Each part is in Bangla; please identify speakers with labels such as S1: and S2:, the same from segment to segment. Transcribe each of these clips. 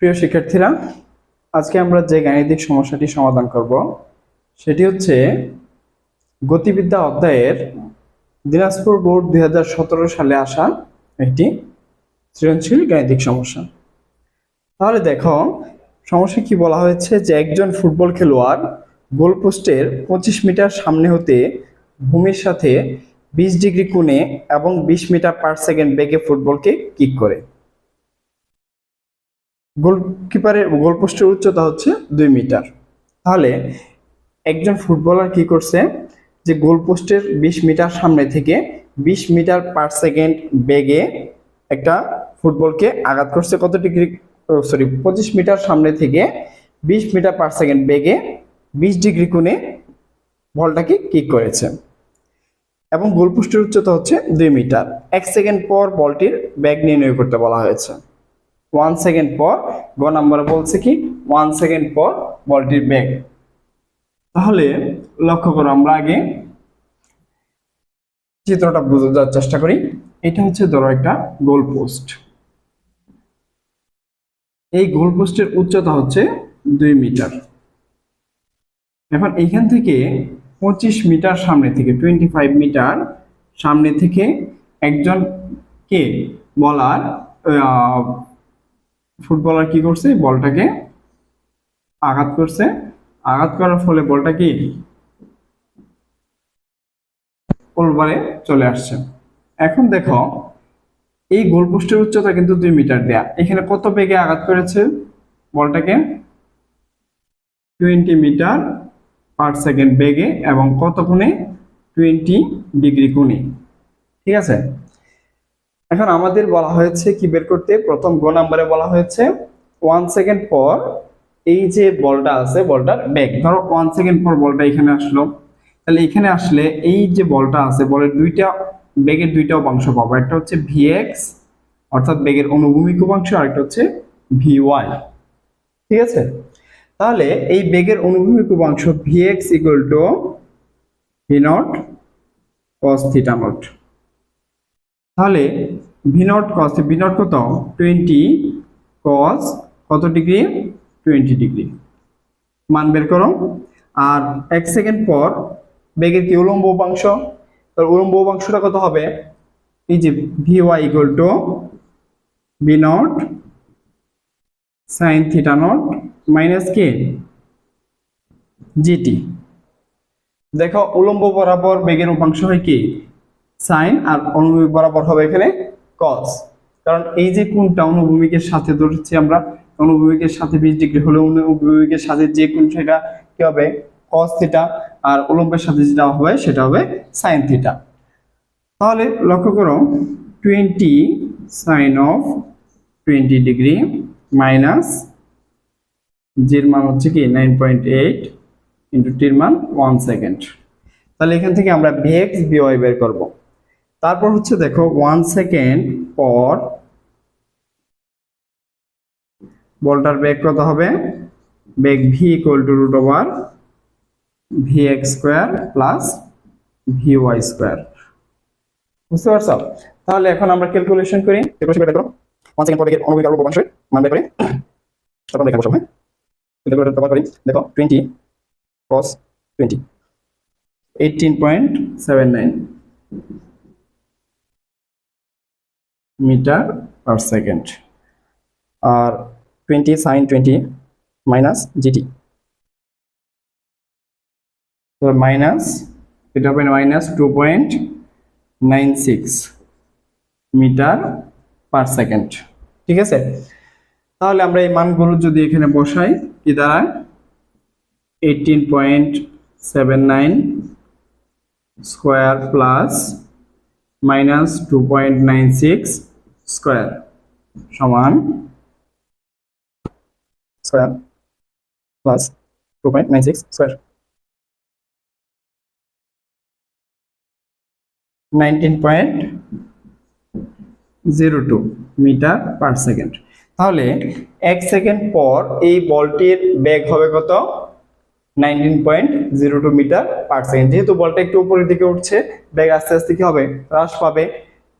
S1: প্রিয় শিক্ষার্থীরা, আজকে আমরা যে গাণিতিক সমস্যাটি সমাধান করব সেটি হচ্ছে গতিবিদ্যা অধ্যায়ের দিনাজপুর বোর্ড 2017 সালে আসা একটি সৃজনশীল গাণিতিক সমস্যা। তাহলে দেখো, সমস্যা কি বলা হয়েছে যে একজন ফুটবল খেলোয়াড় গোলপোস্টের 25 মিটার সামনে হতে ভূমির সাথে 20 ডিগ্রি কোণে এবং 20 মিটার পার সেকেন্ড বেগে ফুটবলকে কিক করে। গোলকিপারের গোলপোস্টের উচ্চতা হচ্ছে 2 মিটার। তাহলে একজন ফুটবলার কি করছে যে গোলপোস্টের 20 মিটার সামনে থেকে 20 মিটার পার সেকেন্ড বেগে একটা ফুটবলকে আঘাত করছে। কত ডিগ্রি 25 মিটার সামনে থেকে 20 মিটার পার সেকেন্ড বেগে 20 ডিগ্রি কোণে বলটাকে কিক করেছে এবং গোলপোস্টের উচ্চতা হচ্ছে 2 মিটার। 1 সেকেন্ড পর বলটির বেগ নির্ণয় করতে বলা হয়েছে। 1 সেকেন্ড পর, গ নাম্বার বলছে কি 1 সেকেন্ড পর বলটির বেগ। তাহলে লক্ষ্য করো, আমরা আগে চিত্রটা বোঝার চেষ্টা করি। এটা হচ্ছে ধরো একটা গোল পোস্ট। এই গোল পোস্টের উচ্চতা হচ্ছে 2 মিটার। এখন এইখান থেকে 25 মিটার সামনে থেকে 25 মিটার সামনে থেকে একজন কে বলার ফুটবলার কি করছে, বলটাকে আঘাত করছে। আঘাত করার ফলে বলটা কি গোলবারে চলে আসছে। এখন দেখো, এই গোলপোস্টের উচ্চতা কিন্তু 2 মিটার দেয়া। এখানে কত বেগে আঘাত করেছে বলটাকে? 20 মিটার পার সেকেন্ড বেগে এবং কত কোণে? 20 ডিগ্রি কোণে। ঠিক আছে, এখন আমাদের বলা হয়েছে কি বের করতে। প্রথম গ নাম্বারে বলা হয়েছে 1 সেকেন্ড পর এই যে বলটা আছে বলটার বেগ। ধরো 1 সেকেন্ড পর বলটা এখানে আসলো, তাহলে এখানে আসলে এই যে বলটা আছে বলের বেগের দুইটা উপাংশ পাবো। একটা হচ্ছে ভিএক্স অর্থাৎ বেগের অনুভূমিক উপাংশ, আর একটা হচ্ছে ভিওয়াই। ঠিক আছে, তাহলে এই বেগের অনুভূমিক উপাংশ V X equal to V naught cos theta naught. তাহলে V naught cos, V naught কত? 20 কস কত ডিগ্রি? 20 ডিগ্রি। মান বের করো। আর 1 সেকেন্ড পর বেগের কি উলম্ব উপাংশ, তার উলম্ব উপাংশটা কত হবে? এই যে V Y equal to V naught sine theta naught minus K GT. দেখো, উলম্ব বরাবর বেগের উপাংশ হয় কি সাইন, আর অনুভূমিক বরাবর হবে এখানে কস। কারণ এই যে কোণটা অনুভূমিকের সাথে ধরছি আমরা, অনুভূমিকের সাথে 20 ডিগ্রি হলে অনুভূমিকের সাথে যে কোণ সেটা কি হবে? Cos theta. আর উলম্বের সাথে যেটা হবে সেটা হবে সাইন থিটা। তাহলে লক্ষ্য করো, 20 সাইন অফ 20 ডিগ্রি মাইনাস জির মান হচ্ছে কি 9.8 ইন্টু টির মান 1 সেকেন্ড। তাহলে এখান থেকে আমরা ভিএক্স ভিওয়াই বের করব। তারপর হচ্ছে দেখো 1 সেকেন্ড পর বলটার বেগ কত হবে? বেগ V equal to root over V X square plus V Y square. বুঝতে পারছো? তাহলে এখন আমরা ক্যালকুলেশন করি। ক্যালকুলেশন বের করো। 1 সেকেন্ড পর বেগের অনুভূমিক আর উলম্ব উপাংশের মান বের করি। তারপর দেখা বসাবো। হ্যাঁ, ক্যালকুলেটর ব্যবহার করি। দেখো 20 cos 20 18.79 মিটার পার সেকেন্ড, আর 20 সাইন 20 মাইনাস জিটি, মাইনাস এটা হবে মাইনাস 2.96 মিটার পার সেকেন্ড। ঠিক আছে, তাহলে আমরা এই মানগুলো যদি এখানে বসাই, কি দাঁড়ায়? 18.79 স্কোয়ার প্লাস মাইনাস 2.96 স্কোয়ার সমান square plus 2.96 square 19.02 metre per second. তাহলে 1 সেকেন্ড পর এই বলটির বেগ হবে কত? 19.02 মিটার পার সেকেন্ড। যেহেতু বলটা একটু উপরের দিকে উঠছে, বেগ আস্তে আস্তে কি হবে? হ্রাস পাবে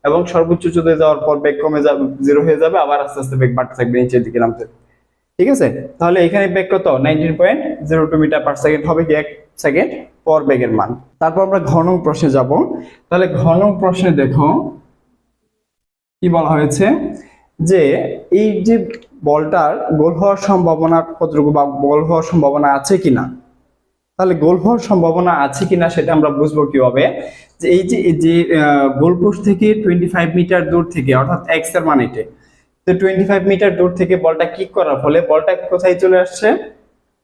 S1: এবং সর্বোচ্চ উচ্চতায় যাওয়ার পর বেগ কমে যাবে, 0 হয়ে যাবে, আবার আস্তে আস্তে বেগ বাড়তে থাকবে নিচের দিকে নামতে। ঠিক আছে, তাহলে এখানে বেগ কত 19.02 মিটার পার সেকেন্ড হবে কি 1 সেকেন্ড পর বেগের মান। তারপর আমরা ঘ নং প্রশ্নে যাব। তাহলে ঘ নং প্রশ্নে দেখো কি বলা হয়েছে যে এই যে বলটার গোল হওয়ার সম্ভাবনা কতটুকু বা গোল হওয়ার সম্ভাবনা আছে কিনা। তাহলে গোল হওয়ার সম্ভাবনা আছে কিনা সেটা আমরা বুঝবো কিভাবে, যে এই যে গোল পোস্ট থেকে 25 মিটার দূর থেকে, অর্থাৎ এক্স এর মান এটা, তো 25 মিটার দূর থেকে বলটা কিক করার ফলে বলটা কোথায় চলে আসছে,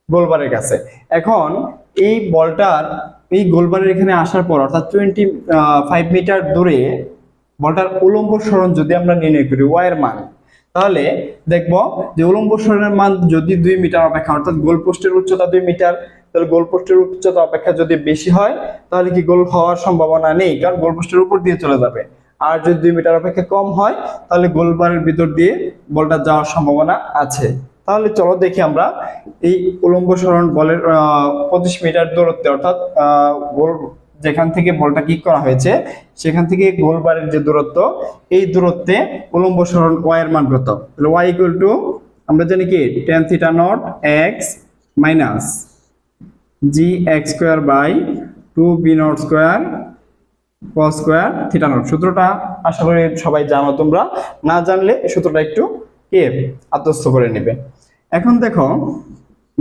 S1: গোলবারের কাছে। এখন এই বলটার এই গোলবারের এখানে আসার পর অর্থাৎ 25 মিটার দূরে বলটার উলম্ব সরণ যদি আমরা নির্ণয় করি ওয়াই এর মান, তাহলে দেখব যে উলম্ব সরণের মান যদি 2 মিটার অপেক্ষা, অর্থাৎ গোল পোস্টের উচ্চতা 2 মিটার, তাহলে গোল পোস্টের উচ্চতা অপেক্ষা যদি বেশি হয় তাহলে কি গোল হওয়ার সম্ভাবনা নেই, কারণ গোল পোস্টের উপর দিয়ে চলে যাবে। আর যদি 2 মিটার অপেক্ষা কম হয় তাহলে গোলবারের ভিতর দিয়ে বলটা যাওয়ার সম্ভাবনা আছে। তাহলে চলো দেখি আমরা এই উলম্ব সরণ বলের 25 মিটার দূরত্বে, অর্থাৎ গোল যেখান থেকে বলটা কিক করা হয়েছে সেখান থেকে গোলবারের যে দূরত্ব, এই দূরত্বে উলম্ব সরণ y এর মান কত। তাহলে y ইকুয়াল টু আমরা জানি কি tan theta naught x minus G X square by 2b naught square cos square theta naught. সূত্রটা আশা করি সবাই জানো, তোমরা না জানলে এই সূত্রটা একটু আত্মস্থ করে নেবে। এখন দেখো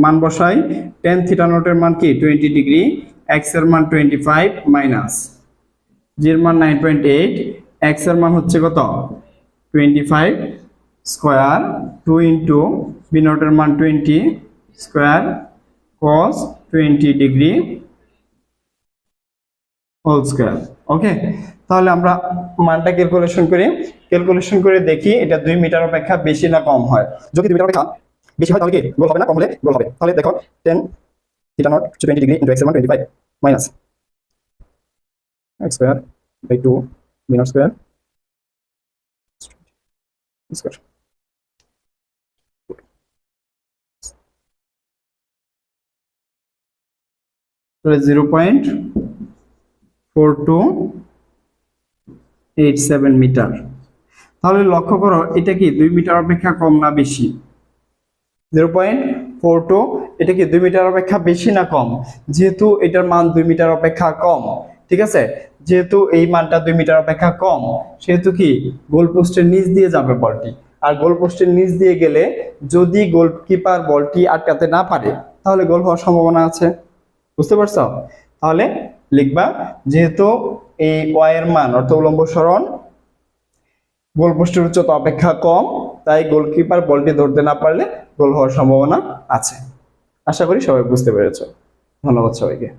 S1: মান বসাই, tan থিটা নটের মান কি 20 ডিগ্রি, x এর মান 25 মাইনাস জি এর মান 9.8, x এর মান হচ্ছে কত 25 স্কয়ার 2 ইনটু b নটের মান 20 square cos 20 degree whole square. Okay, তাহলে আমরা মানটা ক্যালকুলেশন করে দেখি এটা 2 মিটার অপেক্ষা বেশি না কম হয়। যদি 2 মিটার অপেক্ষা বেশি হয় তাহলে কি গোল হবে না, কম হলে গোল হবে। তাহলে দেখো tan theta naught 20 degree into x এর মান 25 minus x square by 2 b naught square square. তাহলে 0.4287 মিটার। তাহলে লক্ষ্য করো এটা কি 2 মিটার অপেক্ষা কম না বেশি, 0.42 এটা কি 2 মিটার অপেক্ষা বেশি না কম, যেহেতু এটার মান 2 মিটার অপেক্ষা কম, ঠিক আছে, যেহেতু এই মানটা 2 মিটার অপেক্ষা কম সেহেতু কি গোল পোস্টের নিচ দিয়ে যাবে বলটি, আর গোল পোস্টের নিচ দিয়ে গেলে যদি গোলকিপার বলটি আটকাতে না পারে তাহলে গোল হওয়ার সম্ভাবনা আছে। বুঝতে পারছো? তাহলে লিখবা যেহেতু এই y এর মান অর্থাৎ উলম্ব সরণ গোল পোস্টের উচ্চতা অপেক্ষা কম, তাই গোলকিপার বলটি ধরতে না পারলে গোল হওয়ার সম্ভাবনা আছে। আশা করি সবাই বুঝতে পেরেছো। ধন্যবাদ সবাইকে।